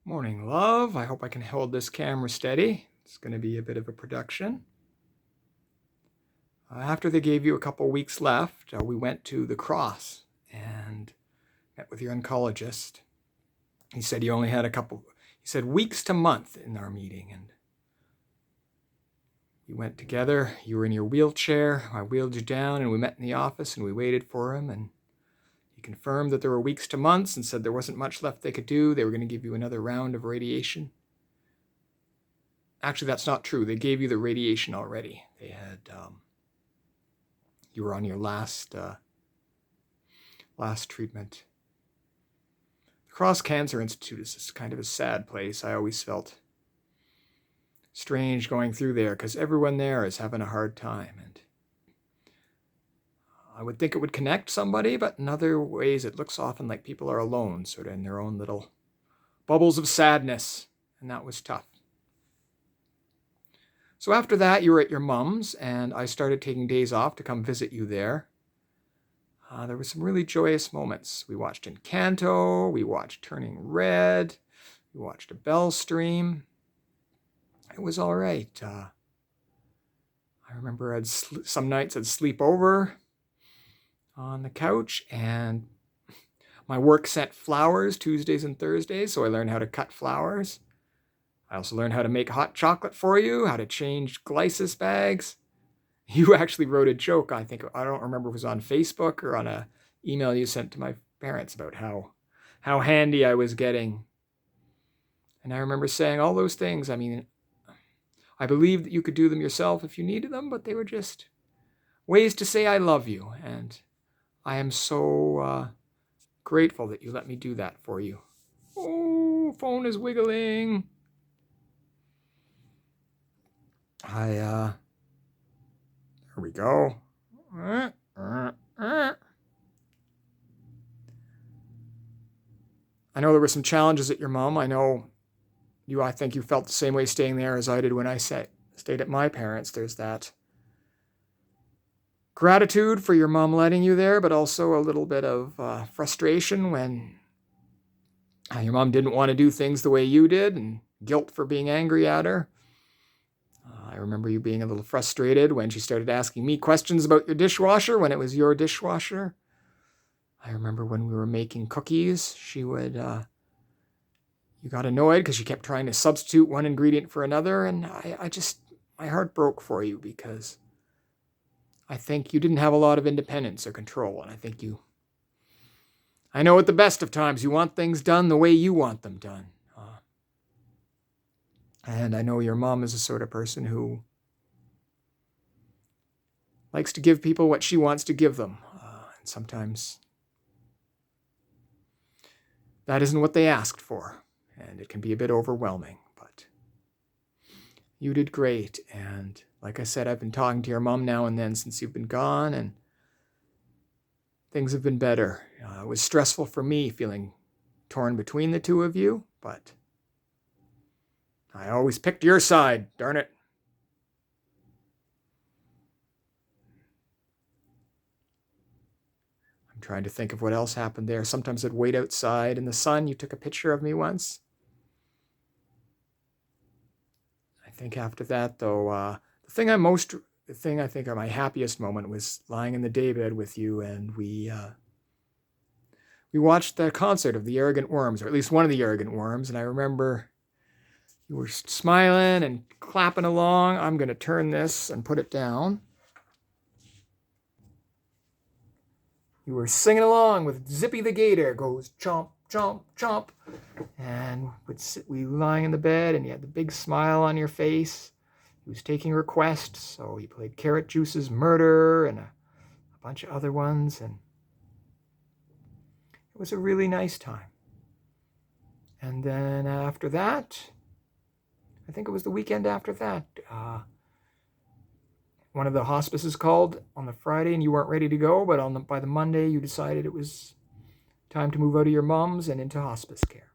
Morning, love. I hope I can hold this camera steady. It's going to be a bit of a production. After they gave you a couple weeks left, we went to the Cross and met with your oncologist. He said you only had he said weeks to month in our meeting. And we went together. You were in your wheelchair. I wheeled you down and we met in the office and we waited for him. And he confirmed that there were weeks to months and said there wasn't much left they could do. They were going to give you another round of radiation. Actually, that's not true. They gave you the radiation already. They had, you were on your last treatment. The Cross Cancer Institute is kind of a sad place. I always felt strange going through there because everyone there is having a hard time. And I would think it would connect somebody, but in other ways it looks often like people are alone, sort of in their own little bubbles of sadness. And that was tough. So after that, you were at your mom's, and I started taking days off to come visit you there. There were some really joyous moments. We watched Encanto, we watched Turning Red, we watched a Bell stream. It was all right. I remember some nights I'd sleep over on the couch, and my work sent flowers Tuesdays and Thursdays, so I learned how to cut flowers. I also learned how to make hot chocolate for you, how to change Glycis bags. You actually wrote a joke, I don't remember if it was on Facebook or on an email you sent to my parents about how handy I was getting. And I remember saying all those things. I mean, I believed that you could do them yourself if you needed them, but they were just ways to say I love you. And I am so grateful that you let me do that for you. Oh, phone is wiggling. There we go. I know there were some challenges at your mom. I think you felt the same way staying there as I did when I stayed at my parents'. There's that gratitude for your mom letting you there, but also a little bit of frustration when your mom didn't want to do things the way you did, and guilt for being angry at her. I remember you being a little frustrated when she started asking me questions about your dishwasher when it was your dishwasher. I remember when we were making cookies, you got annoyed because she kept trying to substitute one ingredient for another, and my heart broke for you because I think you didn't have a lot of independence or control, and I know at the best of times you want things done the way you want them done. And I know your mom is the sort of person who likes to give people what she wants to give them. And sometimes that isn't what they asked for. And it can be a bit overwhelming. But you did great. And like I said, I've been talking to your mom now and then since you've been gone. And things have been better. It was stressful for me feeling torn between the two of you. But I always picked your side, darn it. I'm trying to think of what else happened there. Sometimes I'd wait outside in the sun. You took a picture of me once. I think after that, though, the thing I think are my happiest moment was lying in the daybed with you, and we watched the concert of the Arrogant Worms, or at least one of the Arrogant Worms, and I remember you were smiling and clapping along. I'm going to turn this and put it down. You were singing along with Zippy the Gator, goes chomp, chomp, chomp. And we were lying in the bed, and you had the big smile on your face. He was taking requests, so he played Carrot Juice's Murder and a bunch of other ones. And it was a really nice time. And then after that, I think it was the weekend after that, one of the hospices called on the Friday and you weren't ready to go, but by the Monday you decided it was time to move out of your mom's and into hospice care.